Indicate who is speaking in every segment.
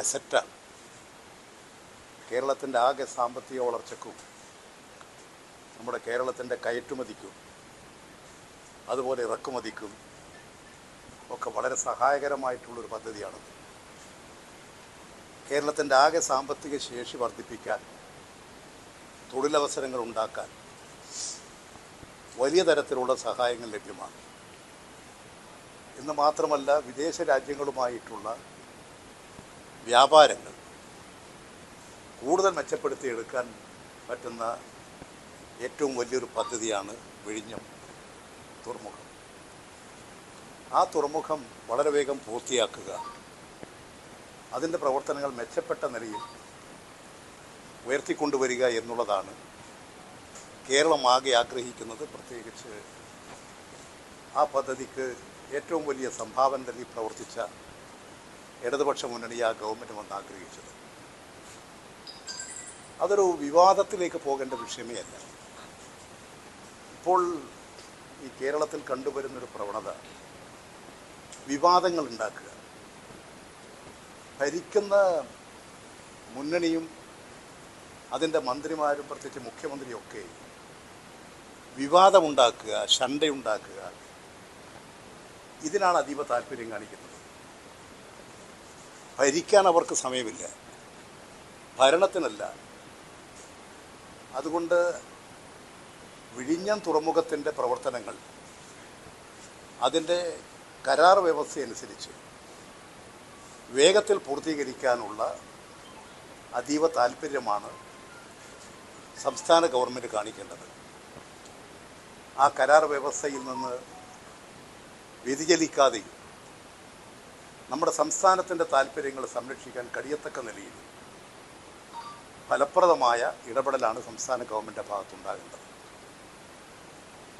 Speaker 1: എസറ്റാണ്. കേരളത്തിൻ്റെ ആകെ സാമ്പത്തിക വളർച്ചയ്ക്കും നമ്മുടെ കേരളത്തിൻ്റെ കയറ്റുമതിക്കും അതുപോലെ ഇറക്കുമതിക്കും ഒക്കെ വളരെ സഹായകരമായിട്ടുള്ളൊരു പദ്ധതിയാണത്. കേരളത്തിൻ്റെ ആകെ സാമ്പത്തിക ശേഷി വർദ്ധിപ്പിക്കാൻ, തൊഴിലവസരങ്ങൾ ഉണ്ടാക്കാൻ വലിയ തരത്തിലുള്ള സഹായങ്ങൾ ലഭ്യമാണ്. എന്ന് മാത്രമല്ല, വിദേശ രാജ്യങ്ങളുമായിട്ടുള്ള വ്യാപാരങ്ങൾ കൂടുതൽ മെച്ചപ്പെടുത്തിയെടുക്കാൻ പറ്റുന്ന ഏറ്റവും വലിയൊരു പദ്ധതിയാണ് വിഴിഞ്ഞം തുറമുഖം. ആ തുറമുഖം വളരെ വേഗം പൂർത്തിയാക്കുക, അതിൻ്റെ പ്രവർത്തനങ്ങൾ മെച്ചപ്പെട്ട നിലയിൽ ഉയർത്തിക്കൊണ്ടുവരിക എന്നുള്ളതാണ് കേരളം ആകെ ആഗ്രഹിക്കുന്നത്. പ്രത്യേകിച്ച് ആ പദ്ധതിക്ക് ഏറ്റവും വലിയ സംഭാവന നൽകി പ്രവർത്തിച്ച ഇടതുപക്ഷ മുന്നണി ആ ഗവൺമെൻറ് വന്ന് ആഗ്രഹിച്ചത്. അതൊരു വിവാദത്തിലേക്ക് പോകേണ്ട വിഷയമേ അല്ല. ഇപ്പോൾ ഈ കേരളത്തിൽ കണ്ടുവരുന്നൊരു പ്രവണത വിവാദങ്ങൾ ഉണ്ടാക്കുക. ഭരിക്കുന്ന മുന്നണിയും അതിൻ്റെ മന്ത്രിമാരും പ്രത്യേകിച്ച് മുഖ്യമന്ത്രിയൊക്കെ വിവാദമുണ്ടാക്കുക, ശണ്ടയുണ്ടാക്കുക, ഇതിനാണ് അതീവ താല്പര്യം കാണിക്കുന്നത്. ഭരിക്കാൻ അവർക്ക് സമയമില്ല, ഭരണത്തിനല്ല. അതുകൊണ്ട് വിഴിഞ്ഞം തുറമുഖത്തിൻ്റെ പ്രവർത്തനങ്ങൾ അതിൻ്റെ കരാർ വ്യവസ്ഥയനുസരിച്ച് വേഗത്തിൽ പൂർത്തീകരിക്കാനുള്ള അതീവ താല്പര്യമാണ് സംസ്ഥാന ഗവൺമെൻറ് കാണിക്കേണ്ടത്. ആ കരാർ വ്യവസ്ഥയിൽ നിന്ന് വ്യതിചലിക്കാതെയും നമ്മുടെ സംസ്ഥാനത്തിൻ്റെ താല്പര്യങ്ങൾ സംരക്ഷിക്കാൻ കഴിയത്തക്ക നിലയിൽ ഫലപ്രദമായ ഇടപെടലാണ് സംസ്ഥാന ഗവൺമെൻറ് ഭാഗത്തുണ്ടാകേണ്ടത്.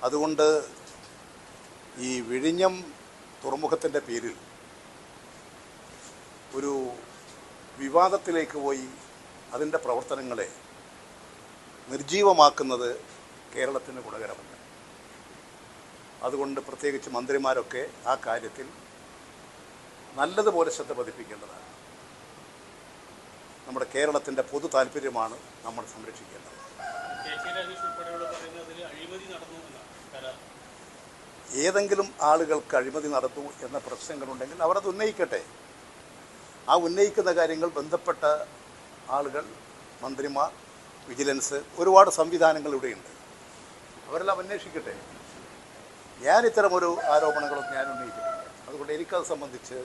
Speaker 1: അതുകൊണ്ട് ഈ വിഴിഞ്ഞം തുറമുഖത്തിൻ്റെ പേരിൽ ഒരു വിവാദത്തിലേക്ക് പോയി അതിൻ്റെ പ്രവർത്തനങ്ങളെ നിർജീവമാക്കുന്നത് കേരളത്തിന് ഗുണകരമല്ല. അതുകൊണ്ട് പ്രത്യേകിച്ച് മന്ത്രിമാരൊക്കെ ആ കാര്യത്തിൽ നല്ലതുപോലെ ശ്രദ്ധ പതിപ്പിക്കേണ്ടതാണ്. നമ്മുടെ കേരളത്തിൻ്റെ പൊതു താല്പര്യമാണ് നമ്മൾ സംരക്ഷിക്കേണ്ടത്. ഏതെങ്കിലും ആളുകൾക്ക് അഴിമതി നടന്നു എന്ന പ്രശ്നങ്ങളുണ്ടെങ്കിൽ അവർ അത് ഉന്നയിക്കട്ടെ. ആ ഉന്നയിക്കുന്ന കാര്യങ്ങൾ ബന്ധപ്പെട്ട ആളുകൾ, മന്ത്രിമാർ, വിജിലൻസ്, ഒരുപാട് സംവിധാനങ്ങൾ ഇവിടെയുണ്ട്. അവരെല്ലാം അന്വേഷിക്കട്ടെ. ഞാൻ ഇത്തരമൊരു ആരോപണങ്ങളൊന്നും ഞാൻ ഉന്നയിച്ചിട്ടില്ല. അതുകൊണ്ട് എനിക്കത് സംബന്ധിച്ച്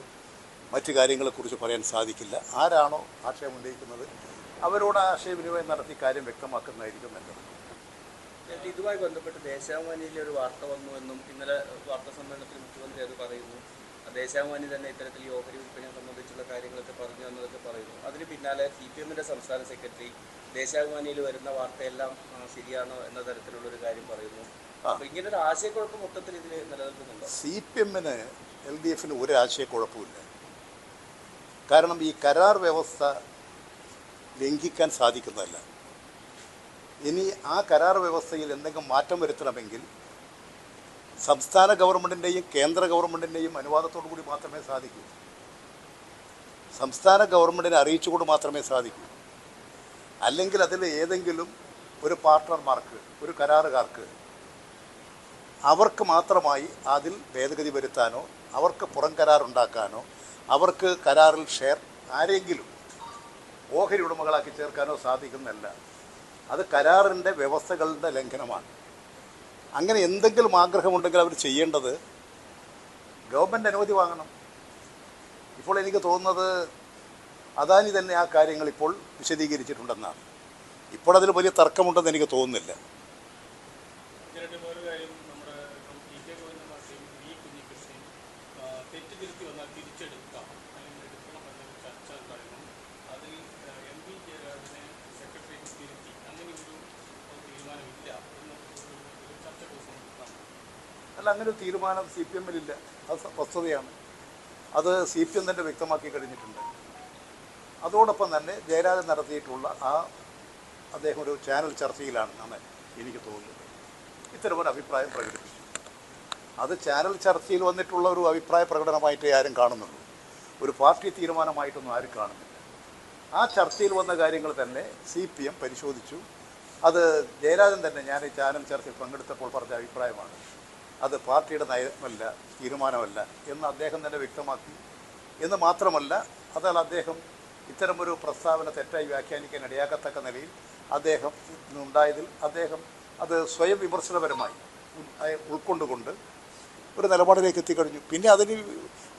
Speaker 1: മറ്റു കാര്യങ്ങളെക്കുറിച്ച് പറയാൻ സാധിക്കില്ല. ആരാണോ ആശയം ഉന്നയിക്കുന്നത് അവരോട് ആശയവിനിമയം നടത്തി കാര്യം വ്യക്തമാക്കുന്നതായിരിക്കും നല്ലത്.
Speaker 2: ഇതുമായി ബന്ധപ്പെട്ട് ദേശാഭിമാനിയിലെ ഒരു വാർത്ത വന്നു എന്നും ഇന്നലെ വാർത്താ സമ്മേളനത്തിൽ മുഖ്യമന്ത്രി അത് പറയുന്നു. ദേശാഭിമാനി തന്നെ ഇത്തരത്തിൽ ഈ ഓഹരി വിൽപ്പനയെ സംബന്ധിച്ചുള്ള കാര്യങ്ങളൊക്കെ പറഞ്ഞു എന്നതൊക്കെ പറയുന്നു. അതിന് പിന്നാലെ CPM-ന്റെ സംസ്ഥാന സെക്രട്ടറി ദേശാഭിമാനിയിൽ വരുന്ന വാർത്തയെല്ലാം ശരിയാണോ എന്ന തരത്തിലുള്ളൊരു കാര്യം പറയുന്നു. അപ്പോൾ ഇങ്ങനൊരു ആശയക്കുഴപ്പം മൊത്തത്തിൽ ഇതിൽ നിലനിൽക്കുന്നുണ്ടോ?
Speaker 1: CPM-ന് LDF-ന് ഒരു ആശയക്കുഴപ്പമില്ല. കാരണം ഈ കരാർ വ്യവസ്ഥ ലംഘിക്കാൻ സാധിക്കുന്നതല്ല. ഇനി ആ കരാർ വ്യവസ്ഥയിൽ എന്തെങ്കിലും മാറ്റം വരുത്തണമെങ്കിൽ സംസ്ഥാന ഗവൺമെൻറ്റിൻ്റെയും കേന്ദ്ര ഗവൺമെൻറ്റിൻ്റെയും അനുവാദത്തോടു കൂടി മാത്രമേ സാധിക്കൂ. സംസ്ഥാന ഗവൺമെൻറ്റിനെ അറിയിച്ചുകൊണ്ട് മാത്രമേ സാധിക്കൂ. അല്ലെങ്കിൽ അതിൽ ഏതെങ്കിലും ഒരു പാർട്ട്ണർമാർക്ക്, ഒരു കരാറുകാർക്ക് അവർക്ക് മാത്രമായി അതിൽ ഭേദഗതി വരുത്താനോ അവർക്ക് പുറം കരാറുണ്ടാക്കാനോ അവർക്ക് കരാറിൽ ഷെയർ ആരെങ്കിലും ഓഹരി ഉടമകളാക്കി ചേർക്കാനോ സാധിക്കുന്നതല്ല. അത് കരാറിൻ്റെ വ്യവസ്ഥകളുടെ ലംഘനമാണ്. അങ്ങനെ എന്തെങ്കിലും ആഗ്രഹമുണ്ടെങ്കിൽ അവർ ചെയ്യേണ്ടത് ഗവൺമെൻറ് അനുമതി വാങ്ങണം. ഇപ്പോൾ എനിക്ക് തോന്നുന്നത് അദാനി തന്നെ ആ കാര്യങ്ങൾ ഇപ്പോൾ വിശദീകരിച്ചിട്ടുണ്ടെന്നാണ്. ഇപ്പോൾ അതിൽ വലിയ തർക്കമുണ്ടെന്ന് എനിക്ക് തോന്നുന്നില്ല. അല്ല, അങ്ങനെ ഒരു തീരുമാനം CPM-ലില്ല. അത് വസ്തുതയാണ്. അത് CPM തന്നെ വ്യക്തമാക്കി കഴിഞ്ഞിട്ടുണ്ട്. അതോടൊപ്പം തന്നെ ജയരാജൻ നടത്തിയിട്ടുള്ള അദ്ദേഹം ഒരു ചാനൽ ചർച്ചയിലാണെന്നാണ് എനിക്ക് തോന്നുന്നത് ഇത്തരമൊരു അഭിപ്രായം പ്രകടിപ്പിച്ചു. അത് ചാനൽ ചർച്ചയിൽ വന്നിട്ടുള്ള ഒരു അഭിപ്രായ പ്രകടനമായിട്ട് ആരും കാണുന്നുള്ളൂ. ഒരു പാർട്ടി തീരുമാനമായിട്ടൊന്നും ആരും കാണുന്നില്ല. ആ ചർച്ചയിൽ വന്ന കാര്യങ്ങൾ തന്നെ CPM പരിശോധിച്ചു. അത് ജയരാജൻ തന്നെ ഞാൻ ഈ ചാനൽ ചർച്ചയിൽ പങ്കെടുത്തപ്പോൾ പറഞ്ഞ അഭിപ്രായമാണ്. അത് പാർട്ടിയുടെ നയമല്ല, തീരുമാനമല്ല എന്ന് അദ്ദേഹം തന്നെ വ്യക്തമാക്കി. എന്ന് മാത്രമല്ല, അതാൽ അദ്ദേഹം ഇത്തരമൊരു പ്രസ്താവന തെറ്റായി വ്യാഖ്യാനിക്കാൻ ഇടയാക്കത്തക്ക നിലയിൽ അദ്ദേഹം ഉണ്ടായതിൽ അദ്ദേഹം അത് സ്വയം വിമർശനപരമായി ഉൾക്കൊണ്ടുകൊണ്ട് ഒരു നിലപാടിലേക്ക് എത്തിക്കഴിഞ്ഞു. പിന്നെ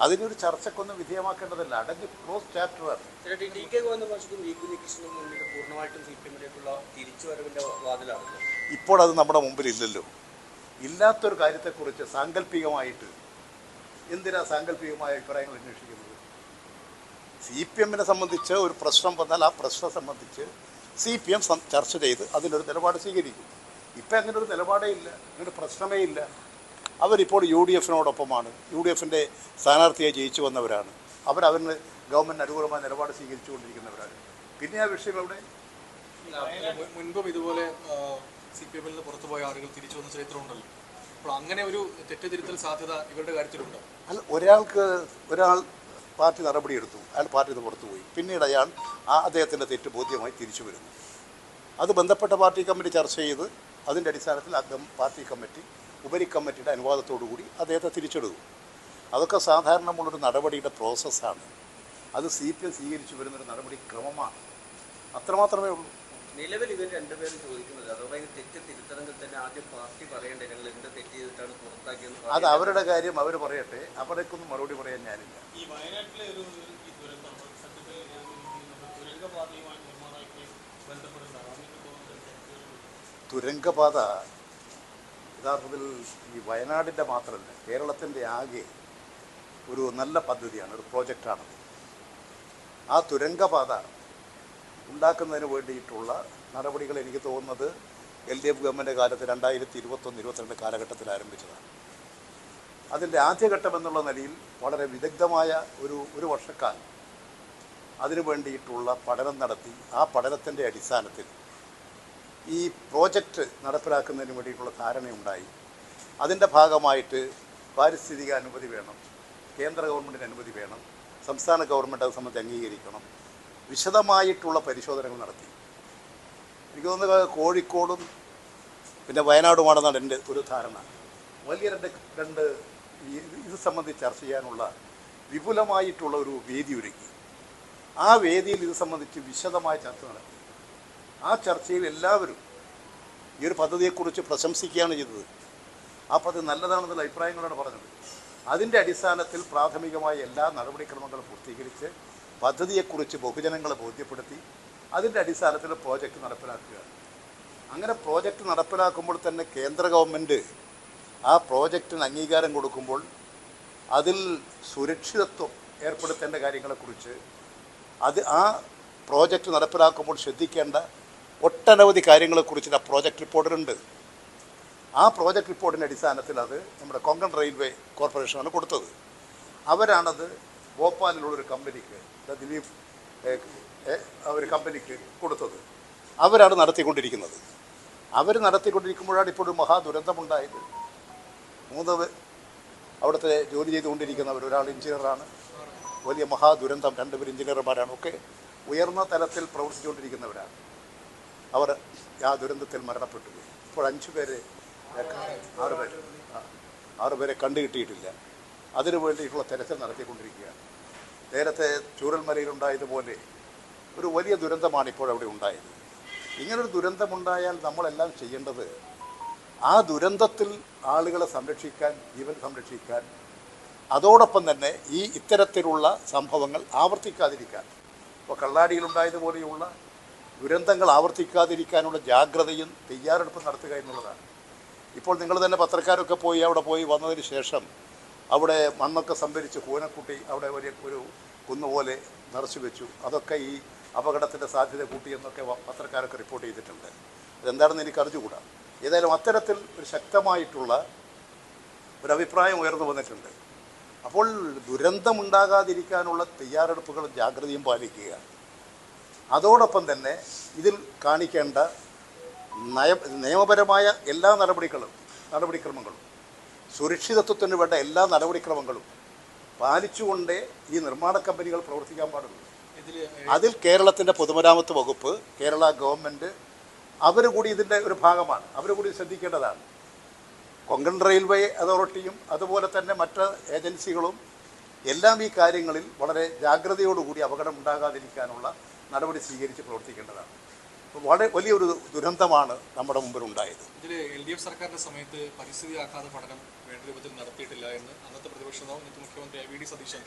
Speaker 1: അതിനൊരു ചർച്ചക്കൊന്നും വിധേയമാക്കേണ്ടതല്ല. അടങ്ങി ക്ലോസ് ചാപ്റ്ററാണ്.
Speaker 2: DK ഗോവിന്ദമാഷും വി കുഞ്ഞികൃഷ്ണനും മുന്നിൽ പൂർണ്ണമായിട്ടും CPM-ലേക്കുള്ള തിരിച്ചുവരവിൻ്റെ വാതിലാണല്ലോ.
Speaker 1: ഇപ്പോൾ അത് നമ്മുടെ മുമ്പിലില്ലല്ലോ. ഇല്ലാത്തൊരു കാര്യത്തെക്കുറിച്ച് സാങ്കല്പികമായിട്ട് എന്തിനാ സാങ്കല്പികമായ അഭിപ്രായങ്ങൾ അന്വേഷിക്കുന്നത്? CPM-നെ സംബന്ധിച്ച് ഒരു പ്രശ്നം വന്നാൽ ആ പ്രശ്നം സംബന്ധിച്ച് CPM ചർച്ച ചെയ്ത് അതിനൊരു നിലപാട് സ്വീകരിക്കും. ഇപ്പം അങ്ങനെ ഒരു നിലപാടേ ഇല്ല, അങ്ങനെ പ്രശ്നമേ ഇല്ല. അവരിപ്പോൾ UDF-നോടൊപ്പമാണ്. UDF-ന്റെ സ്ഥാനാർത്ഥിയായി ജയിച്ചു വന്നവരാണ്. അവരവന് ഗവൺമെൻറ് അനുകൂലമായ നിലപാട് സ്വീകരിച്ചുകൊണ്ടിരിക്കുന്നവരാണ്. പിന്നെ ആ വിഷയം എവിടെ?
Speaker 3: മുൻപും ഇതുപോലെ CPM-ൽ നിന്ന് പുറത്തുപോയ ആളുകൾ തിരിച്ചു വന്ന ചരിത്രമുണ്ടല്ലോ. അപ്പോൾ അങ്ങനെ ഒരു തെറ്റുതിരുത്തൽ സാധ്യത ഇവരുടെ കാര്യത്തിലുണ്ടോ?
Speaker 1: അല്ല, ഒരാൾ പാർട്ടി നടപടിയെടുത്തു, അയാൾ പാർട്ടിയിൽ നിന്ന് പുറത്തുപോയി. പിന്നീട് അയാൾ അദ്ദേഹത്തിൻ്റെ തെറ്റ് ബോധ്യമായി തിരിച്ചു വരുന്നു. അത് ബന്ധപ്പെട്ട പാർട്ടി കമ്മിറ്റി ചർച്ച ചെയ്ത് അതിൻ്റെ അടിസ്ഥാനത്തിൽ പാർട്ടി കമ്മിറ്റി ഉപരിക്കമ്മിറ്റിയുടെ അനുവാദത്തോടുകൂടി അദ്ദേഹത്തെ തിരിച്ചെടുക്കും. അതൊക്കെ സാധാരണമുള്ളൊരു നടപടിയുടെ പ്രോസസ്സാണ്. അത് CPM സ്വീകരിച്ചു വരുന്നൊരു നടപടി ക്രമമാണ്. അത്രമാത്രമേ ഉള്ളൂ.
Speaker 2: നിലവിൽ ഇവർ രണ്ടുപേരും ചോദിക്കുന്നത് അഥവാ തെറ്റ് തിരുത്തണമെങ്കിൽ തന്നെ ആദ്യം പാർട്ടി പറയണ്ടേ ഞങ്ങൾ എന്ത് തെറ്റ് ചെയ്തിട്ടാണ് പുറത്താക്കിയെന്ന്.
Speaker 1: അത് അവരുടെ കാര്യം അവർ പറയട്ടെ, അവിടേക്കൊന്നും മറുപടി പറയാൻ ഞാനില്ല.
Speaker 4: ഈ വയനാട്ടിലെ ഒരു ദുരന്തം സത്യത്തിൽ തുരങ്കപാതയുമായി നിർമ്മാണവുമായി ബന്ധപ്പെടുന്നതാണ്.
Speaker 1: തുരങ്കപാത യഥാർത്ഥത്തിൽ ഈ വയനാടിൻ്റെ മാത്രമല്ല, കേരളത്തിൻ്റെ ആകെ ഒരു നല്ല പദ്ധതിയാണ്, ഒരു പ്രോജക്റ്റാണ്. ആ തുരങ്കപാത ഉണ്ടാക്കുന്നതിന് വേണ്ടിയിട്ടുള്ള നടപടികൾ എനിക്ക് തോന്നുന്നത് LDF ഗവൺമെൻറ് കാലത്ത് 2021-22 കാലഘട്ടത്തിൽ ആരംഭിച്ചതാണ്. അതിൻ്റെ ആദ്യഘട്ടം എന്നുള്ള നിലയിൽ വളരെ വിദഗ്ധമായ ഒരു വർഷക്കാലം അതിനു വേണ്ടിയിട്ടുള്ള പഠനം നടത്തി. ആ പഠനത്തിൻ്റെ അടിസ്ഥാനത്തിൽ ഈ പ്രോജക്റ്റ് നടപ്പിലാക്കുന്നതിന് വേണ്ടിയിട്ടുള്ള ധാരണയുണ്ടായി. അതിൻ്റെ ഭാഗമായിട്ട് പാരിസ്ഥിതിക അനുമതി വേണം, കേന്ദ്ര ഗവൺമെൻറ്റിന് അനുമതി വേണം, സംസ്ഥാന ഗവൺമെൻറ് അത് സംബന്ധിച്ച് അംഗീകരിക്കണം. വിശദമായിട്ടുള്ള പരിശോധനകൾ നടത്തി. എനിക്ക് തോന്നുന്നത് കോഴിക്കോടും പിന്നെ വയനാടുമാണെന്നാണ് എൻ്റെ ഒരു ധാരണ. വലിയ രണ്ട് ഇത് സംബന്ധിച്ച് ചർച്ച ചെയ്യാനുള്ള വിപുലമായിട്ടുള്ള ഒരു വേദി ഒരുക്കി. ആ വേദിയിൽ ഇത് സംബന്ധിച്ച് വിശദമായ ചർച്ച നടത്തി. ആ ചർച്ചയിൽ എല്ലാവരും ഈ ഒരു പദ്ധതിയെക്കുറിച്ച് പ്രശംസിക്കുകയാണ് ചെയ്തത്. ആ പദ്ധതി നല്ലതാണെന്നുള്ള അഭിപ്രായങ്ങളാണ് പറഞ്ഞത്. അതിൻ്റെ അടിസ്ഥാനത്തിൽ പ്രാഥമികമായ എല്ലാ നടപടിക്രമങ്ങളും പൂർത്തീകരിച്ച് പദ്ധതിയെക്കുറിച്ച് ബഹുജനങ്ങളെ ബോധ്യപ്പെടുത്തി അതിൻ്റെ അടിസ്ഥാനത്തിൽ പ്രോജക്റ്റ് നടപ്പിലാക്കുകയാണ്. അങ്ങനെ പ്രോജക്റ്റ് നടപ്പിലാക്കുമ്പോൾ തന്നെ കേന്ദ്ര ഗവൺമെൻറ് ആ പ്രോജക്റ്റിന് അംഗീകാരം കൊടുക്കുമ്പോൾ അതിൽ സുരക്ഷിതത്വം ഏർപ്പെടുത്തേണ്ട കാര്യങ്ങളെക്കുറിച്ച് ആ പ്രോജക്റ്റ് നടപ്പിലാക്കുമ്പോൾ ശ്രദ്ധിക്കേണ്ട ഒട്ടനവധി കാര്യങ്ങളെക്കുറിച്ച് ആ പ്രോജക്റ്റ് റിപ്പോർട്ടിലുണ്ട്. ആ പ്രോജക്റ്റ് റിപ്പോർട്ടിൻ്റെ അടിസ്ഥാനത്തിൽ അത് നമ്മുടെ കൊങ്കൺ റെയിൽവേ കോർപ്പറേഷനാണ് കൊടുത്തത്. അവരാണത് ഭോപ്പാലിലുള്ളൊരു കമ്പനിക്ക്, ദിലീപ് ഒരു കമ്പനിക്ക് കൊടുത്തത്. അവരാണ് നടത്തിക്കൊണ്ടിരിക്കുന്നത്. അവർ നടത്തിക്കൊണ്ടിരിക്കുമ്പോഴാണ് ഇപ്പോൾ ഒരു മഹാദുരന്തമുണ്ടായത്. 3 അവിടുത്തെ ജോലി ചെയ്തുകൊണ്ടിരിക്കുന്നവർ, ഒരാൾ എഞ്ചിനീയറാണ്. വലിയ മഹാദുരന്തം, 2 പേർ എഞ്ചിനീയർമാരാണ്. ഒക്കെ ഉയർന്ന തലത്തിൽ പ്രവർത്തിച്ചുകൊണ്ടിരിക്കുന്നവരാണ്. അവർ ആ ദുരന്തത്തിൽ മരണപ്പെട്ടു. ഇപ്പോൾ 6 പേരെ കണ്ടുകിട്ടിയിട്ടില്ല. അതിനു വേണ്ടിയിട്ടുള്ള തെരച്ചിൽ നടത്തിക്കൊണ്ടിരിക്കുകയാണ്. നേരത്തെ ചൂരൽമലയിലുണ്ടായതുപോലെ ഒരു വലിയ ദുരന്തമാണ് ഇപ്പോൾ അവിടെ ഉണ്ടായത്. ഇങ്ങനൊരു ദുരന്തമുണ്ടായാൽ നമ്മളെല്ലാം ചെയ്യേണ്ടത് ആ ദുരന്തത്തിൽ ആളുകളെ സംരക്ഷിക്കാൻ, ജീവൻ സംരക്ഷിക്കാൻ, അതോടൊപ്പം തന്നെ ഇത്തരത്തിലുള്ള സംഭവങ്ങൾ ആവർത്തിക്കാതിരിക്കാൻ, ഇപ്പോൾ കള്ളാടിയിലുണ്ടായതുപോലെയുള്ള ദുരന്തങ്ങൾ ആവർത്തിക്കാതിരിക്കാനുള്ള ജാഗ്രതയും തയ്യാറെടുപ്പും നടത്തുക എന്നുള്ളതാണ്. ഇപ്പോൾ നിങ്ങൾ തന്നെ പത്രക്കാരൊക്കെ അവിടെ പോയി വന്നതിന് ശേഷം അവിടെ മണ്ണൊക്കെ സംഭരിച്ച് കൂനക്കുട്ടി അവിടെ വലിയ ഒരു കുന്നുപോലെ നിറച്ചു വെച്ചു. അതൊക്കെ ഈ അപകടത്തിൻ്റെ സാധ്യത കൂട്ടിയെന്നൊക്കെ പത്രക്കാരൊക്കെ റിപ്പോർട്ട് ചെയ്തിട്ടുണ്ട്. അതെന്താണെന്ന് എനിക്ക് അറിഞ്ഞുകൂടാ. ഏതായാലും അത്തരത്തിൽ ഒരു ശക്തമായിട്ടുള്ള ഒരു അഭിപ്രായം ഉയർന്നു വന്നിട്ടുണ്ട്. അപ്പോൾ ദുരന്തമുണ്ടാകാതിരിക്കാനുള്ള തയ്യാറെടുപ്പുകളും ജാഗ്രതയും പാലിക്കുക, അതോടൊപ്പം തന്നെ ഇതിൽ കാണിക്കേണ്ട നിയമപരമായ എല്ലാ നടപടിക്രമങ്ങളും സുരക്ഷിതത്വത്തിന് വേണ്ട എല്ലാ നടപടിക്രമങ്ങളും പാലിച്ചുകൊണ്ടേ ഈ നിർമ്മാണ കമ്പനികൾ പ്രവർത്തിക്കാൻ പാടുള്ളൂ. അതിൽ കേരളത്തിൻ്റെ പൊതുമരാമത്ത് വകുപ്പ്, കേരള ഗവൺമെൻറ് അവർ കൂടി ഇതിൻ്റെ ഒരു ഭാഗമാണ്. അവർ കൂടി ശ്രദ്ധിക്കേണ്ടതാണ്. കൊങ്കൺ റെയിൽവേ അതോറിറ്റിയും അതുപോലെ തന്നെ മറ്റ് ഏജൻസികളും എല്ലാം ഈ കാര്യങ്ങളിൽ വളരെ ജാഗ്രതയോടുകൂടി അപകടം ഉണ്ടാകാതിരിക്കാനുള്ള നടപടി സ്വീകരിച്ച് പ്രവർത്തിക്കേണ്ടതാണ്. അപ്പോൾ വളരെ വലിയൊരു ദുരന്തമാണ് നമ്മുടെ മുമ്പിലുണ്ടായത്.
Speaker 3: ഇതിൽ LDF സർക്കാരിൻ്റെ സമയത്ത് പരിസ്ഥിതി ആഘാത പഠനം വേണ്ട രൂപത്തിൽ നടത്തിയിട്ടില്ല എന്ന് അന്നത്തെ പ്രതിപക്ഷ നേതാവ് മുഖ്യമന്ത്രി VD സതീശൻ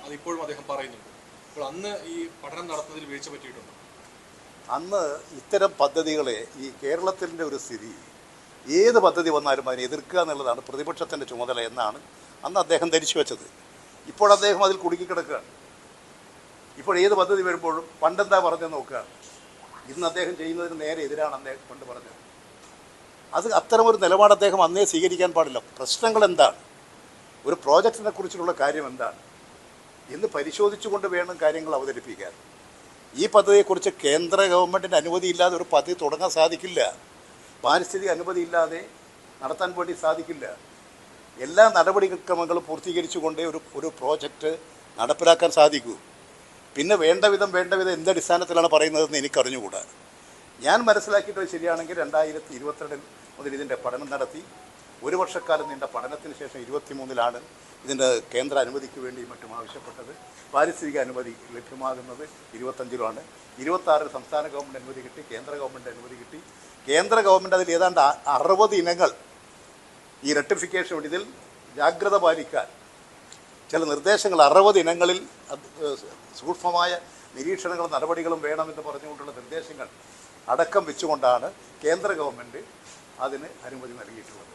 Speaker 3: അതിപ്പോഴും അദ്ദേഹം പറയുന്നുണ്ട്. അപ്പോൾ അന്ന് ഈ പഠനം നടത്തുന്നതിൽ വീഴ്ച പറ്റിയിട്ടുണ്ടോ?
Speaker 1: അന്ന് ഇത്തരം പദ്ധതികളെ ഈ കേരളത്തിൻ്റെ ഒരു സ്ഥിതി, ഏത് പദ്ധതി വന്നാലും അതിനെ എതിർക്കുക എന്നുള്ളതാണ് പ്രതിപക്ഷത്തിൻ്റെ ചുമതല എന്നാണ് അന്ന് അദ്ദേഹം ധരിച്ചു വെച്ചത്. ഇപ്പോൾ അദ്ദേഹം അതിൽ കുടുങ്ങിക്കിടക്കുകയാണ്. ഇപ്പോൾ ഏത് പദ്ധതി വരുമ്പോഴും പണ്ടെന്താ പറഞ്ഞെന്ന് നോക്കുകയാണ്. ഇന്ന് അദ്ദേഹം ചെയ്യുന്നതിന് നേരെ എതിരാണ് അദ്ദേഹം പണ്ട് പറഞ്ഞത്. അത് അത്തരമൊരു നിലപാട് അദ്ദേഹം അന്നേ സ്വീകരിക്കാൻ പാടില്ല. പ്രശ്നങ്ങൾ എന്താണ്, ഒരു പ്രോജക്റ്റിനെ കുറിച്ചുള്ള കാര്യം എന്താണ് എന്ന് പരിശോധിച്ചുകൊണ്ട് വേണം കാര്യങ്ങൾ അവതരിപ്പിക്കാൻ. ഈ പദ്ധതിയെക്കുറിച്ച് കേന്ദ്ര ഗവൺമെൻറ്റിൻ്റെ അനുമതിയില്ലാതെ ഒരു പദ്ധതി തുടങ്ങാൻ സാധിക്കില്ല. പാരിസ്ഥിതിക അനുമതിയില്ലാതെ നടത്താൻ വേണ്ടി സാധിക്കില്ല. എല്ലാ നടപടിക്രമങ്ങളും പൂർത്തീകരിച്ചുകൊണ്ടേ ഒരു പ്രോജക്റ്റ് നടപ്പിലാക്കാൻ സാധിക്കൂ. പിന്നെ വേണ്ട വിധം എന്തടിസ്ഥാനത്തിലാണ് പറയുന്നതെന്ന് എനിക്കറിഞ്ഞുകൂടാ. ഞാൻ മനസ്സിലാക്കിയിട്ട് ശരിയാണെങ്കിൽ 2022 മുതൽ ഇതിൻ്റെ പഠനം നടത്തി. ഒരു വർഷക്കാലം നീണ്ട പഠനത്തിന് ശേഷം 23-ലാണ് ഇതിൻ്റെ കേന്ദ്ര അനുമതിക്ക് വേണ്ടി മറ്റും ആവശ്യപ്പെട്ടത്. പാരിസ്ഥിതിക അനുമതി ലഭ്യമാകുന്നത് 25-ലാണ്. 26-ൽ സംസ്ഥാന ഗവൺമെൻറ് അനുമതി കിട്ടി, കേന്ദ്ര ഗവൺമെൻറ് അനുമതി കിട്ടി. കേന്ദ്ര ഗവൺമെൻറ് അതിൽ ഏതാണ്ട് 60 ഇനങ്ങൾ ഈ റെക്ടിഫിക്കേഷൻ വേണ്ടി ഇതിൽ ജാഗ്രത പാലിക്കാൻ ചില നിർദ്ദേശങ്ങൾ 60 ഇനങ്ങളിൽ സൂക്ഷ്മമായ നിരീക്ഷണങ്ങളും നടപടികളും വേണമെന്ന് പറഞ്ഞുകൊണ്ടുള്ള നിർദ്ദേശങ്ങൾ അടക്കം വെച്ചുകൊണ്ടാണ് കേന്ദ്ര ഗവൺമെൻറ് അതിന് അനുമതി നൽകിയിട്ടുള്ളത്.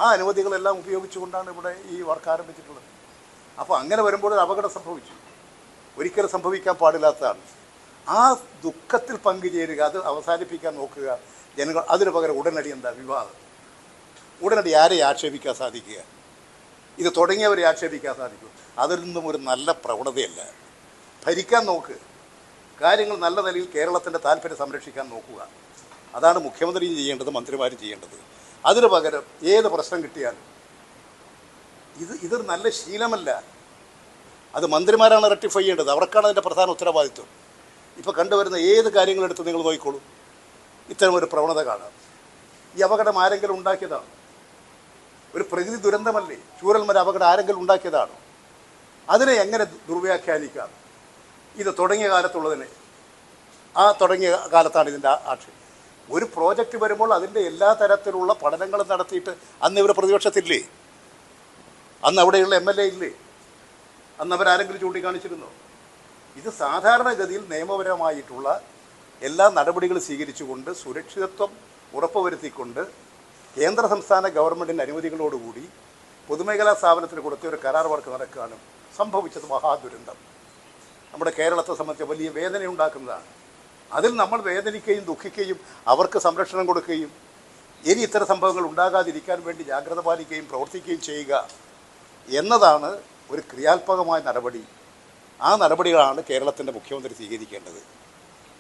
Speaker 1: ആ അനുമതികളെല്ലാം ഉപയോഗിച്ചുകൊണ്ടാണ് ഇവിടെ ഈ വർക്ക് ആരംഭിച്ചിട്ടുള്ളത്. അപ്പോൾ അങ്ങനെ വരുമ്പോൾ ഒരു അപകടം സംഭവിച്ചു, ഒരിക്കലും സംഭവിക്കാൻ പാടില്ലാത്തതാണ്. ആ ദുഃഖത്തിൽ പങ്കുചേരുക, അത് അവസാനിപ്പിക്കാൻ നോക്കുക ജനങ്ങൾ. അതിന് പകരം ഉടനടി എന്താ വിവാദം, ഉടനടി ആരെ ആക്ഷേപിക്കാൻ സാധിക്കുക, ഇത് തുടങ്ങിയവരെ ആക്ഷേപിക്കാൻ സാധിക്കും. അതിൽ നിന്നും ഒരു നല്ല പ്രവണതയല്ല. ഭരിക്കാൻ നോക്ക്, കാര്യങ്ങൾ നല്ല നിലയിൽ കേരളത്തിൻ്റെ താല്പര്യം സംരക്ഷിക്കാൻ നോക്കുക. അതാണ് മുഖ്യമന്ത്രിയും ചെയ്യേണ്ടത്, മന്ത്രിമാരും ചെയ്യേണ്ടത്. അതിന് പകരം ഏത് പ്രശ്നം കിട്ടിയാലും ഇതൊരു നല്ല ശീലമല്ല. അത് മന്ത്രിമാരാണ് റെക്ടിഫൈ ചെയ്യേണ്ടത്, അവർക്കാണ് അതിൻ്റെ പ്രധാന ഉത്തരവാദിത്വം. ഇപ്പോൾ കണ്ടുവരുന്ന ഏത് കാര്യങ്ങളെടുത്ത് നിങ്ങൾ നോക്കിക്കോളൂ, ഇത്തരമൊരു പ്രവണത കാണാം. ഈ അപകടം ആരെങ്കിലും ഉണ്ടാക്കിയതാണ്? ഒരു പ്രകൃതി ദുരന്തമല്ലേ? ചൂരൽമല അപകടം ആരെങ്കിലും ഉണ്ടാക്കിയതാണോ? അതിനെ എങ്ങനെ ദുർവ്യാഖ്യാനിക്കാം? ഇത് തുടങ്ങിയ കാലത്തുള്ളതിനെ, തുടങ്ങിയ കാലത്താണ് ഇതിൻ്റെ ആക്ഷേപം. ഒരു പ്രോജക്റ്റ് വരുമ്പോൾ അതിൻ്റെ എല്ലാ തരത്തിലുള്ള പഠനങ്ങളും നടത്തിയിട്ട് അന്ന് ഇവർ പ്രതിപക്ഷത്തില്ലേ? അന്ന് അവിടെയുള്ള MLA ഇല്ലേ? അന്ന് അവരാരെങ്കിലും ചൂണ്ടിക്കാണിച്ചിരുന്നോ? ഇത് സാധാരണഗതിയിൽ നിയമപരമായിട്ടുള്ള എല്ലാ നടപടികളും സ്വീകരിച്ചുകൊണ്ട് സുരക്ഷിതത്വം ഉറപ്പുവരുത്തിക്കൊണ്ട് കേന്ദ്ര സംസ്ഥാന ഗവൺമെൻറ്റിൻ്റെ അനുമതികളോടുകൂടി പൊതുമേഖലാ സ്ഥാപനത്തിന് കൊടുത്ത ഒരു കരാർ വർക്ക് നടക്കുകയാണ്. സംഭവിച്ചത് മഹാദുരന്തം നമ്മുടെ കേരളത്തെ സംബന്ധിച്ച് വലിയ വേദനയുണ്ടാക്കുന്നതാണ്. അതിൽ നമ്മൾ വേദനിക്കുകയും ദുഃഖിക്കുകയും അവർക്ക് സംരക്ഷണം കൊടുക്കുകയും ഇനി ഇത്തരം സംഭവങ്ങൾ ഉണ്ടാകാതിരിക്കാൻ വേണ്ടി ജാഗ്രത പാലിക്കുകയും പ്രവർത്തിക്കുകയും ചെയ്യുക എന്നതാണ് ഒരു ക്രിയാത്മകമായ നടപടി. ആ നടപടികളാണ് കേരളത്തിൻ്റെ മുഖ്യമന്ത്രി സ്വീകരിക്കേണ്ടത്.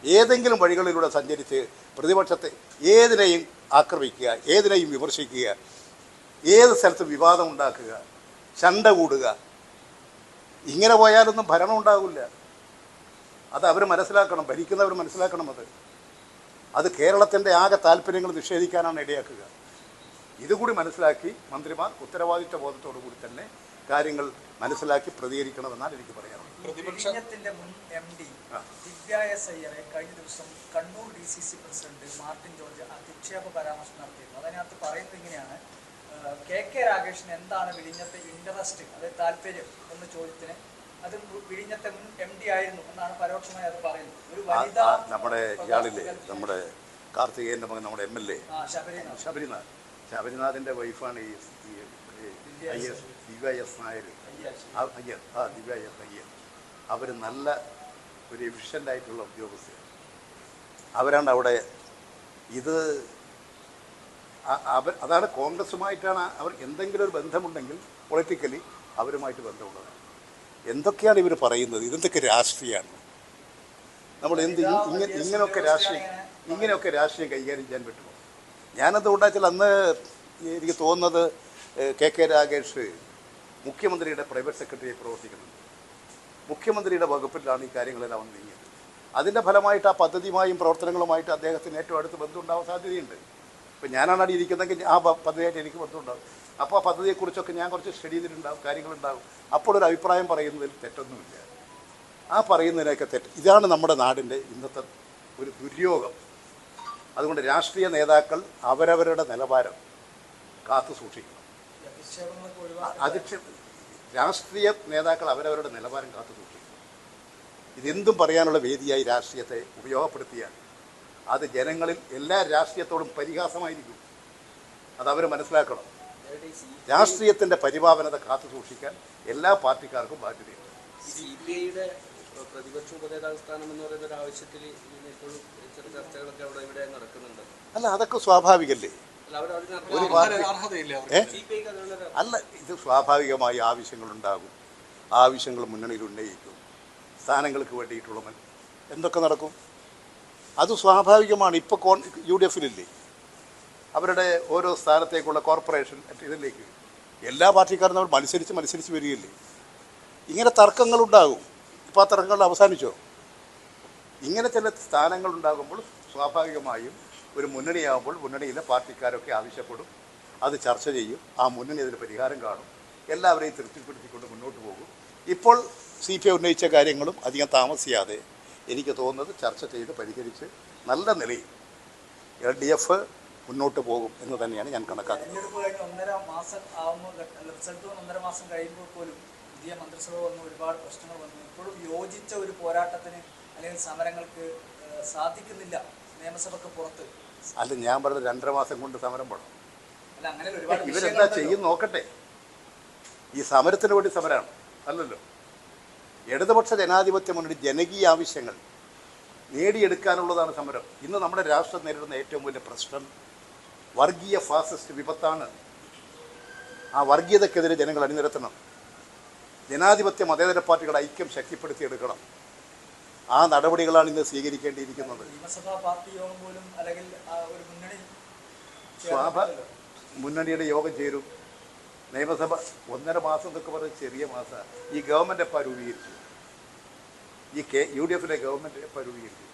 Speaker 1: ഏതെങ്കിലും വഴികളിലൂടെ സഞ്ചരിച്ച് പ്രതിപക്ഷത്തെ ഏതിനെയും ആക്രമിക്കുക, ഏതിനെയും വിമർശിക്കുക, ഏത് സ്ഥലത്തും വിവാദം ഉണ്ടാക്കുക, ശണ്ട കൂടുക, ഇങ്ങനെ പോയാലൊന്നും ഭരണം ഉണ്ടാകില്ല. അത് അവർ മനസ്സിലാക്കണം, ഭരിക്കുന്നവർ മനസ്സിലാക്കണം. അത് കേരളത്തിൻ്റെ ആകെ താല്പര്യങ്ങൾ നിഷേധിക്കാനാണ് ഇടയാക്കുക. ഇതുകൂടി മനസ്സിലാക്കി മന്ത്രിമാർ ഉത്തരവാദിത്വ ബോധത്തോടു കൂടി തന്നെ കാര്യങ്ങൾ മനസ്സിലാക്കി പ്രതികരിക്കണമെന്നാണ് എനിക്ക് പറയാനുള്ളത്.
Speaker 5: വിഴിഞ്ഞത്തിന്റെ മുൻ MD ദിവ്യ എസ് അയ്യരെ കഴിഞ്ഞ ദിവസം Kannur DCC president Martin George അധിക്ഷേപ പരാമർശം നടത്തിയിരുന്നു. അതിനകത്ത് പറയുന്നത് ഇങ്ങനെയാണ്: KK രാഗേഷിന് എന്താണ് വിഴിഞ്ഞത്തെ ഇൻട്രസ്റ്റ്, അതായത് താല്പര്യം എന്ന ചോദ്യത്തിന് അത് വിഴിഞ്ഞത്തെ മുൻ MD ആയിരുന്നു എന്നാണ് പരോക്ഷമായി അത് പറയുന്നത്. ഒരു വനിത
Speaker 1: നമ്മുടെ ഇയാളില്ലേ, നമ്മുടെ കാർത്തികേയൻ്റെ മകൻ, നമ്മുടെ MLA ശബരിനാഥിൻ്റെ വൈഫാണ് ഈ ദിവ്യ എസ് നായർ. ദിവ്യ എസ് അയ്യർ. അവർ നല്ല ഒരു എഫിഷ്യൻ്റായിട്ടുള്ള ഉദ്യോഗസ്ഥർ. അവരാണ് അവിടെ ഇത് അതാണ് കോൺഗ്രസുമായിട്ടാണ് അവർ എന്തെങ്കിലും ഒരു ബന്ധമുണ്ടെങ്കിൽ പൊളിറ്റിക്കലി അവരുമായിട്ട് ബന്ധമുള്ളത്. എന്തൊക്കെയാണ് ഇവർ പറയുന്നത്? ഇതെന്തൊക്കെ രാഷ്ട്രീയമാണ്? നമ്മൾ ഇങ്ങനെയൊക്കെ രാഷ്ട്രീയം കൈകാര്യം ചെയ്യാൻ പറ്റുമോ? ഞാനെന്തുകൊണ്ടാച്ചാൽ അന്ന് എനിക്ക് തോന്നുന്നത് KK രാഗേഷ് മുഖ്യമന്ത്രിയുടെ പ്രൈവറ്റ് സെക്രട്ടറിയായി പ്രവർത്തിക്കുന്നുണ്ട്. മുഖ്യമന്ത്രിയുടെ വകുപ്പിലാണ് ഈ കാര്യങ്ങളെല്ലാം വന്ന് നീങ്ങിയത്. അതിൻ്റെ ഫലമായിട്ട് ആ പദ്ധതിയുമായും പ്രവർത്തനങ്ങളുമായിട്ട് അദ്ദേഹത്തിന് ഏറ്റവും അടുത്ത് ബന്ധമുണ്ടാവാൻ സാധ്യതയുണ്ട്. ഇപ്പം ഞാനാണ് അവിടെ ഇരിക്കുന്നതെങ്കിൽ ആ പദ്ധതിയായിട്ട് എനിക്ക് ബന്ധമുണ്ടാകും. അപ്പോൾ ആ പദ്ധതിയെക്കുറിച്ചൊക്കെ ഞാൻ കുറച്ച് സ്റ്റഡി ചെയ്തിട്ടുണ്ടാകും, കാര്യങ്ങളുണ്ടാകും. അപ്പോൾ ഒരു അഭിപ്രായം പറയുന്നതിൽ തെറ്റൊന്നുമില്ല. ആ പറയുന്നതിനൊക്കെ തെറ്റ്. ഇതാണ് നമ്മുടെ നാടിൻ്റെ ഇന്നത്തെ ഒരു ദുര്യോഗം. അതുകൊണ്ട് രാഷ്ട്രീയ നേതാക്കൾ അവരവരുടെ നിലവാരം കാത്തു സൂക്ഷിക്കണം. രാഷ്ട്രീയ നേതാക്കൾ അവരവരുടെ നിലവാരം കാത്തു സൂക്ഷിക്കണം. ഇതെന്തും പറയാനുള്ള വേദിയായി രാഷ്ട്രീയത്തെ ഉപയോഗപ്പെടുത്തിയാൽ അത് ജനങ്ങളിൽ എല്ലാ രാഷ്ട്രീയത്തോടും പരിഹാസമായിരിക്കും. അതവർ മനസ്സിലാക്കണം. രാഷ്ട്രീയത്തിൻ്റെ പരിപാവനത കാത്തു സൂക്ഷിക്കാൻ എല്ലാ പാർട്ടിക്കാർക്കും ബാധ്യതയുണ്ട്.
Speaker 2: CPI-യുടെ പ്രതിപക്ഷ ഉപനേതാവ് സ്ഥാനം എന്ന് പറയുന്ന ഒരു ആവശ്യത്തിൽ ഇപ്പോഴും ചെറു ചർച്ചകളൊക്കെ അവിടെ ഇവിടെ നടക്കുന്നുണ്ട്.
Speaker 1: അല്ല, അതൊക്കെ സ്വാഭാവികമല്ലേ? ഒരു പാർട്ടി അല്ല, ഇത് സ്വാഭാവികമായി ആവശ്യങ്ങളുണ്ടാകും. ആവശ്യങ്ങൾ മുന്നണിയിൽ ഉന്നയിക്കും. സ്ഥാനങ്ങൾക്ക് വേണ്ടിയിട്ടുള്ള എന്തൊക്കെ നടക്കും അത് സ്വാഭാവികമാണ്. ഇപ്പോൾ UDF-ലില്ലേ അവരുടെ ഓരോ സ്ഥാനത്തേക്കുള്ള കോർപ്പറേഷൻ ഇതിലേക്ക് എല്ലാ പാർട്ടിക്കാരും നമ്മൾ മത്സരിച്ച് വരികയില്ലേ. ഇങ്ങനെ തർക്കങ്ങളുണ്ടാകും. ഇപ്പോൾ ആ തർക്കങ്ങൾ അവസാനിച്ചോ? ഇങ്ങനെ ചില സ്ഥാനങ്ങളുണ്ടാകുമ്പോൾ സ്വാഭാവികമായും ഒരു മുന്നണിയാകുമ്പോൾ മുന്നണിയിലെ പാർട്ടിക്കാരൊക്കെ ആവശ്യപ്പെടും. അത് ചർച്ച ചെയ്യും. ആ മുന്നണി അതിന് പരിഹാരം കാണും. എല്ലാവരെയും തൃപ്തിപ്പെടുത്തിക്കൊണ്ട് മുന്നോട്ട് പോകും. ഇപ്പോൾ CPI ഉന്നയിച്ച കാര്യങ്ങളും അധികം താമസിയാതെ എനിക്ക് തോന്നുന്നത് ചർച്ച ചെയ്ത് പരിഹരിച്ച് നല്ല നിലയിൽ LDF മുന്നോട്ട് പോകും എന്ന് തന്നെയാണ് ഞാൻ കണക്കാക്കുന്നത്.
Speaker 5: തെരഞ്ഞെടുപ്പ് കഴിഞ്ഞ് 1.5 മാസം ആകുമ്പോൾ, റിസൾട്ട് 1.5 മാസം കഴിയുമ്പോൾ പോലും പുതിയ മന്ത്രിസഭ വന്നു, ഒരുപാട് പ്രശ്നങ്ങൾ വന്നു. ഇപ്പോഴും യോജിച്ച ഒരു പോരാട്ടത്തിന് അല്ലെങ്കിൽ സമരങ്ങൾക്ക് സാധിക്കുന്നില്ല നിയമസഭയ്ക്ക് പുറത്ത്.
Speaker 1: അല്ല, ഞാൻ പറഞ്ഞത് 2.5 മാസം കൊണ്ട് സമരം പോകണം.
Speaker 5: അല്ല, അങ്ങനെ ഒരുപാട്
Speaker 1: ഇവരെന്താ ചെയ്യും നോക്കട്ടെ. ഈ സമരത്തിന് വേണ്ടി സമരമാണ് അല്ലല്ലോ. ഇടതുപക്ഷ ജനാധിപത്യ മുന്നണി ജനകീയ ആവശ്യങ്ങൾ നേടിയെടുക്കാനുള്ളതാണ് സമരം. ഇന്ന് നമ്മുടെ രാഷ്ട്രം നേരിടുന്ന ഏറ്റവും വലിയ പ്രശ്നം വർഗീയ ഫാസിസ്റ്റ് വിപത്താണ്. ആ വർഗീയതക്കെതിരെ ജനങ്ങൾ അണിനിരത്തണം. ജനാധിപത്യ മതേതര പാർട്ടികളുടെ ഐക്യം ശക്തിപ്പെടുത്തിയെടുക്കണം. ആ നടപടികളാണ് ഇന്ന് സ്വീകരിക്കേണ്ടിയിരിക്കുന്നത്.
Speaker 5: നിയമസഭാ പാർട്ടി യോഗം പോലും അല്ലെങ്കിൽ ഒരു
Speaker 1: മുന്നണിയുടെ യോഗം ചേരും. നിയമസഭ 1.5 മാസം എന്നൊക്കെ പറഞ്ഞ് ചെറിയ മാസമാണ്. ഈ ഗവൺമെൻറ് എപ്പോൾ രൂപീകരിച്ചു? ഈ UDF-ലെ ഗവൺമെൻറ് എപ്പോൾ രൂപീകരിച്ചു?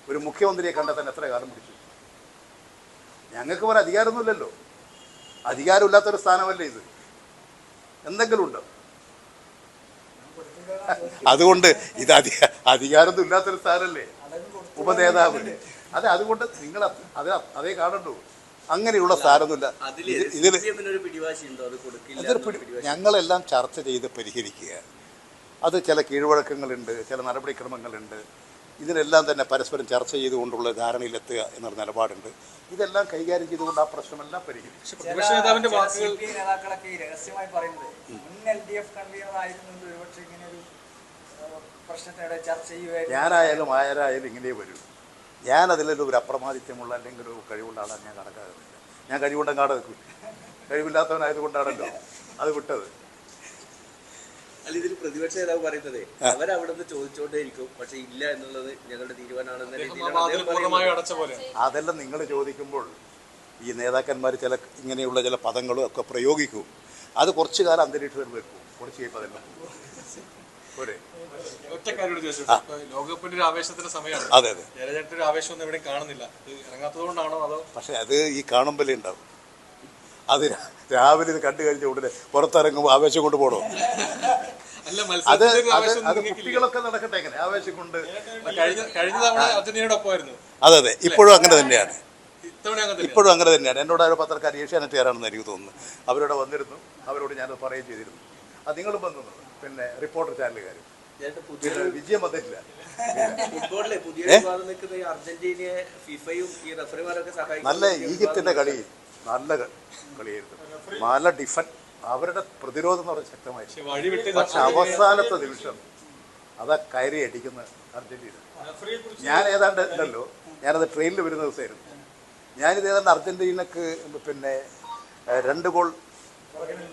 Speaker 1: ഒരു മുഖ്യമന്ത്രിയെ കണ്ടെത്താൻ എത്ര കാലം പിടിച്ചു? ഞങ്ങൾക്ക് ഒരു അധികാരമൊന്നുമില്ലല്ലോ. അധികാരമില്ലാത്തൊരു സ്ഥാനമല്ലേ ഇത്? എന്തെങ്കിലും ഉണ്ടോ? അതുകൊണ്ട് ഇത് അധികാരമൊന്നും ഇല്ലാത്തൊരു സ്ഥാനമല്ലേ ഉപനേതാവ്. അതുകൊണ്ട് നിങ്ങൾ അതേ കാണണ്ടു. അങ്ങനെയുള്ള സ്ഥാനമൊന്നുമില്ല. ഞങ്ങളെല്ലാം ചർച്ച ചെയ്ത് പരിഹരിക്കുക. അത് ചില കീഴ്വഴക്കങ്ങളുണ്ട്, ചില നടപടിക്രമങ്ങളുണ്ട്. ഇതിനെല്ലാം തന്നെ പരസ്പരം ചർച്ച ചെയ്തുകൊണ്ടുള്ള ധാരണയിലെത്തുക എന്നുള്ള നിലപാടുണ്ട്. ഇതെല്ലാം കൈകാര്യം ചെയ്തുകൊണ്ട് ആ പ്രശ്നമെല്ലാം പരിഹരിക്കും.
Speaker 5: നേതാക്കളൊക്കെ രഹസ്യമായി പറയുന്നത് മുൻ LDF കൺവീനർ ആയിരുന്നുകൊണ്ട് ഒരുപക്ഷെ ഇങ്ങനെ ഒരു പ്രശ്നത്തിനിടെ ചർച്ച ചെയ്യുക.
Speaker 1: ഞാനായാലും ആരായാലും ഇങ്ങനെ വരും. ഞാനതിലൊരു അപ്രമാദിത്വമുള്ള അല്ലെങ്കിൽ ഒരു കഴിവുള്ള ആളാണ് ഞാൻ കണക്കാകുന്നില്ല. ഞാൻ കഴിവുണ്ടെങ്കാട് നിൽക്കും. കഴിവില്ലാത്തവനായതുകൊണ്ടാണല്ലോ അത് വിട്ടത്.
Speaker 2: അല്ല, ഇതിൽ പ്രതിപക്ഷ നേതാവ് പറയുന്നത് അവരവിടുന്ന് ചോദിച്ചോണ്ടേയിരിക്കും, പക്ഷെ ഇല്ല എന്നുള്ളത് ഞങ്ങളുടെ തീരുമാനമാണെന്ന രീതിയിലാണ്.
Speaker 1: അതെല്ലാം നിങ്ങൾ ചോദിക്കുമ്പോൾ ഈ നേതാക്കന്മാർ ഇങ്ങനെയുള്ള ചില പദങ്ങളും ഒക്കെ പ്രയോഗിക്കും. അത് കുറച്ചു കാലം അന്തരീക്ഷത്തിൽ വെക്കും. കുറച്ച് കഴിയുമ്പോൾ അതെല്ലാം പോരെ.
Speaker 3: ലോകകപ്പിന്റെ ഒരു ആവേശത്തിന്റെ സമയമാണ്.
Speaker 1: അതെ അതെ.
Speaker 3: ജലജന്റെ ഒരു ആവേശം ഒന്നും എവിടെയും കാണുന്നില്ല. ഇറങ്ങാത്തത് കൊണ്ടാണോ അതോ?
Speaker 1: പക്ഷെ അത് ഈ കാണുമ്പോഴേ ഉണ്ടാവും. അത് രാവിലെ ഇത് കണ്ടു കഴിഞ്ഞ ഉടനെ പുറത്തിറങ്ങുമ്പോൾ ആവേശം കൊണ്ട് പോകണോ? അത് കുട്ടികളൊക്കെ നടക്കട്ടെ. എങ്ങനെ ആവേശം കൊണ്ട്
Speaker 3: കഴിഞ്ഞ തവണ അർജന്റീനയുടെ ഒപ്പമായിരുന്നു.
Speaker 1: അതെ അതെ, ഇപ്പോഴും അങ്ങനെ തന്നെയാണ്.
Speaker 3: ഇപ്പോഴും
Speaker 1: അങ്ങനെ തന്നെയാണ്. എന്നോട് ഒരു പത്രക്കാർ ഏഷ്യാനെറ്റുകാരാണെന്ന് എനിക്ക് തോന്നുന്നു. അവരോട് വന്നിരുന്നു. അവരോട് ഞാനത് പറയുകയും ചെയ്തിരുന്നു. അത് നിങ്ങളും വന്നു. പിന്നെ റിപ്പോർട്ടർ ചാനലുകാർ വിജയം വന്നിട്ടില്ല. നല്ല ഈജിപ്തിന്റെ കളി നല്ല കളിയായിരുന്നു. നല്ല അവരുടെ പ്രതിരോധം എന്ന് പറഞ്ഞാൽ ശക്തമായിരുന്നു. പക്ഷെ അവസാനത്തെ നിമിഷം അതാ കയറി അടിക്കുന്ന അർജന്റീന. ഞാൻ ഏതാണ്ട് ഉണ്ടല്ലോ, ഞാനത് ട്രെയിനിൽ വരുന്ന ദിവസമായിരുന്നു. ഞാനിത് ഏതാണ്ട് അർജന്റീനക്ക് പിന്നെ 2 ഗോൾ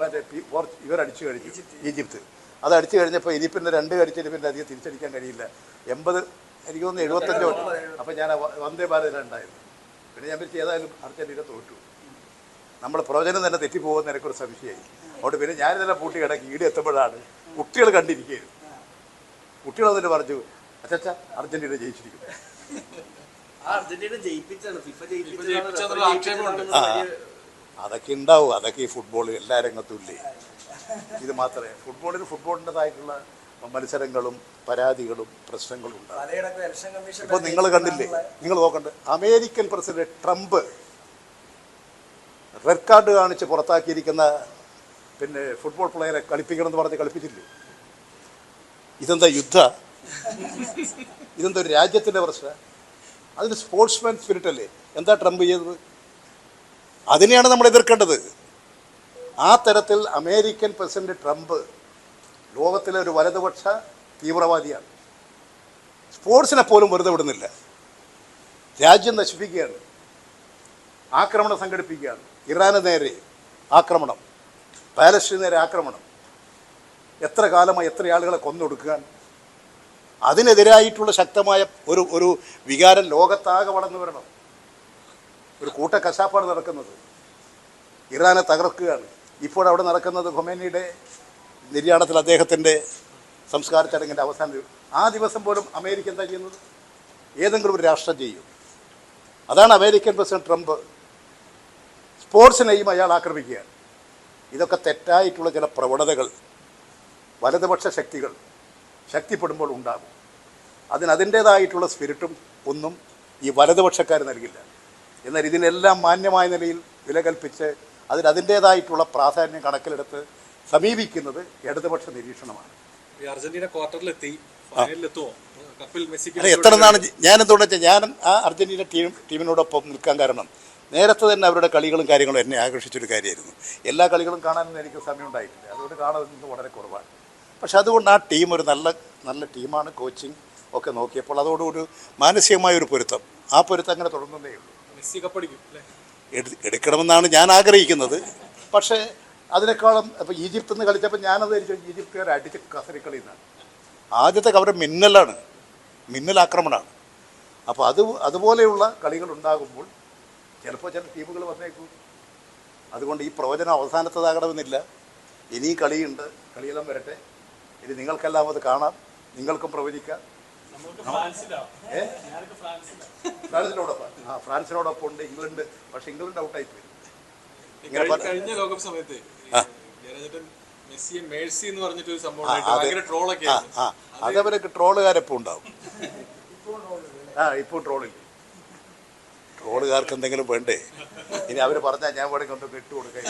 Speaker 1: മറ്റേ ഇവരടിച്ചു കഴിഞ്ഞു, ഈജിപ്ത്. അത് അടിച്ചു കഴിഞ്ഞപ്പോൾ ഇരിപ്പിൻ്റെ 2 അടിച്ചിട്ട് പിന്നെ അധികം തിരിച്ചടിക്കാൻ കഴിയില്ല. 80 എനിക്ക് തോന്നുന്നു 75. അപ്പം ഞാൻ വന്ദേ ഭാരതിലുണ്ടായിരുന്നു. പിന്നെ ഞാൻ വിളിച്ച് ഏതായാലും അർജന്റീന തോറ്റു. നമ്മൾ പ്രവചനം തന്നെ തെറ്റിപ്പോകുന്ന എനിക്കൊരു സംശയമായി. അതുകൊണ്ട് പിന്നെ ഞാനിതെല്ലാം പൂട്ടി കിടക്കി ഈടെ എത്തുമ്പോഴാണ് കുട്ടികൾ കണ്ടിരിക്കുകയായിരുന്നു. കുട്ടികൾ വന്നിട്ട് പറഞ്ഞു, അച്ഛാ അർജന്റീന ജയിച്ചിരിക്കും.
Speaker 2: ആ അർജന്റീന ജയിപ്പിച്ചാണ് ഫിഫ
Speaker 3: ജയിപ്പിച്ചെന്നുള്ള ആക്ഷേപമുണ്ട്.
Speaker 1: അതൊക്കെ ഉണ്ടാവും. അതൊക്കെ ഈ ഫുട്ബോൾ എല്ലാ രംഗത്തും ഇല്ലേ. ഇത് മാത്രമേ ഫുട്ബോളിൻ്റെതായിട്ടുള്ള മത്സരങ്ങളും പരാതികളും പ്രശ്നങ്ങളും ഉണ്ടാവും.
Speaker 5: പലയിടത്തും ഇലക്ഷൻ കമ്മീഷൻ
Speaker 1: ഇപ്പോൾ നിങ്ങൾ കണ്ടില്ലേ, നിങ്ങൾ നോക്കണ്ട, American president Trump red card കാണിച്ച് പുറത്താക്കിയിരിക്കുന്ന പിന്നെ ഫുട്ബോൾ പ്ലെയറെ കളിപ്പിക്കണമെന്ന് പറഞ്ഞ് കളിപ്പിച്ചില്ലേ. ഇതെന്താ യുദ്ധ? ഇതെന്താ ഒരു രാജ്യത്തിൻ്റെ പ്രശ്നം? അതിന് സ്പോർട്സ്മാൻ സ്പിരിറ്റ് അല്ലേ? എന്താ ട്രംപ് ചെയ്തത്? അതിനെയാണ് നമ്മൾ എതിർക്കേണ്ടത്. ആ തരത്തിൽ അമേരിക്കൻ പ്രസിഡന്റ് ട്രംപ് ലോകത്തിലെ ഒരു വലതുപക്ഷ തീവ്രവാദിയാണ്. സ്പോർട്സിനെ പോലും വെറുതെ വിടുന്നില്ല. രാജ്യം നശിപ്പിക്കുകയാണ്, ആക്രമണം സംഘടിപ്പിക്കുകയാണ്. ഇറാന് നേരെ ആക്രമണം, പാലസ്തീന് നേരെ ആക്രമണം. എത്ര കാലമായി എത്ര ആളുകളെ കൊന്നൊടുക്കുക. അതിനെതിരായിട്ടുള്ള ശക്തമായ ഒരു വികാരം ലോകത്താകെ വളർന്നു വരണം. ഒരു കൂട്ട കശാപ്പാണ് നടക്കുന്നത്. ഇറാനെ തകർക്കുകയാണ്. ഇപ്പോൾ അവിടെ നടക്കുന്നത് ഖൊമേനിയുടെ നിര്യാണത്തിൽ അദ്ദേഹത്തിൻ്റെ സംസ്കാര ചടങ്ങിൻ്റെ അവസാന ആ ദിവസം പോലും അമേരിക്ക എന്താ ചെയ്യുന്നത്? ഏതെങ്കിലും ഒരു രാഷ്ട്രം ചെയ്യും. അതാണ് അമേരിക്കൻ പ്രസിഡന്റ് ട്രംപ്. സ്പോർട്സിനെയും അയാൾ ആക്രമിക്കുകയാണ്. ഇതൊക്കെ തെറ്റായിട്ടുള്ള ചില പ്രവണതകൾ വലതുപക്ഷ ശക്തികൾ ശക്തിപ്പെടുമ്പോൾ ഉണ്ടാകും. അതിൻ്റേതായിട്ടുള്ള സ്പിരിറ്റും ഒന്നും ഈ വലതുപക്ഷക്കാർ നൽകില്ല. എന്നാൽ ഇതിനെല്ലാം മാന്യമായ നിലയിൽ വില കൽപ്പിച്ച് അതിൻ്റേതായിട്ടുള്ള പ്രാധാന്യം കണക്കിലെടുത്ത് സമീപിക്കുന്നത് ഇടതുപക്ഷ നിരീക്ഷണമാണ്.
Speaker 3: ഈ അർജന്റീന ക്വാർട്ടറിലെത്തി, ഫൈനലിലെത്തുമോ? കപ്പിൽ മെസ്സിക്ക്
Speaker 1: അല്ല, എത്ര നാണ് ഞാനെന്തുകൊണ്ട് വെച്ചാൽ ഞാൻ ആ അർജന്റീന ടീമിനോടൊപ്പം നിൽക്കാൻ കാരണം നേരത്തെ തന്നെ അവരുടെ കളികളും കാര്യങ്ങളും എന്നെ ആകർഷിച്ചൊരു കാര്യമായിരുന്നു. എല്ലാ കളികളും കാണാനൊന്നും എനിക്ക് സമയം ഉണ്ടായിട്ടില്ല. അതുകൊണ്ട് കാണുന്നത് വളരെ കുറവാണ്. പക്ഷെ അതുകൊണ്ട് ആ ടീം ഒരു നല്ല ടീമാണ്. കോച്ചിങ് ഒക്കെ നോക്കിയപ്പോൾ അതോടൊരു മാനസികമായൊരു പൊരുത്തം, ആ പൊരുത്തം അങ്ങനെ തുടങ്ങുന്നേ ഉള്ളൂ.
Speaker 3: മെസ്സി കപ്പടിക്കും അല്ലേ?
Speaker 1: എടുക്കണമെന്നാണ് ഞാൻ ആഗ്രഹിക്കുന്നത്. പക്ഷേ അതിനേക്കാളും ഇപ്പോൾ ഈജിപ്തിൽ നിന്ന് കളിച്ചപ്പോൾ ഞാനത് ഈജിപ്തുകാരെ അടിച്ച് കസരിക്കളി എന്നാണ്. ആദ്യത്തെ അവരുടെ മിന്നലാക്രമണമാണ്. അപ്പോൾ അതുപോലെയുള്ള കളികൾ ഉണ്ടാകുമ്പോൾ ചിലപ്പോൾ ചില ടീമുകൾ വന്നേക്കും. അതുകൊണ്ട് ഈ പ്രവചനം അവസാനത്തതാകണമെന്നില്ല. ഇനിയും കളിയുണ്ട്. കളിയെല്ലാം വരട്ടെ. ഇനി നിങ്ങൾക്കെല്ലാം അത് കാണാം, നിങ്ങൾക്കും പ്രവചിക്കാം. ഫ്രാൻസിനോടൊപ്പം ഫ്രാൻസിനോടൊപ്പം ഉണ്ട് ഇംഗ്ലണ്ട്. പക്ഷെ ഇംഗ്ലണ്ട് ഔട്ടായിപ്പോയി.
Speaker 3: കഴിഞ്ഞ ലോകകപ്പ് സമയത്ത് മെസ്സിയെ മേഴ്സി എന്ന് പറഞ്ഞിട്ടൊരു സംഭവം ഭയങ്കര ട്രോളൊക്കെ
Speaker 1: അതവരൊക്കെ ട്രോളുകാരെപ്പോൾ ഉണ്ടാവും. ഇപ്പോൾ ട്രോളില്ല. ട്രോളുകാർക്ക് എന്തെങ്കിലും വേണ്ടേ? ഇനി അവർ പറഞ്ഞാൽ ഞാൻ വേണമെങ്കിൽ കൊണ്ടൊക്കെ ഇട്ട് കൊടുക്കാം.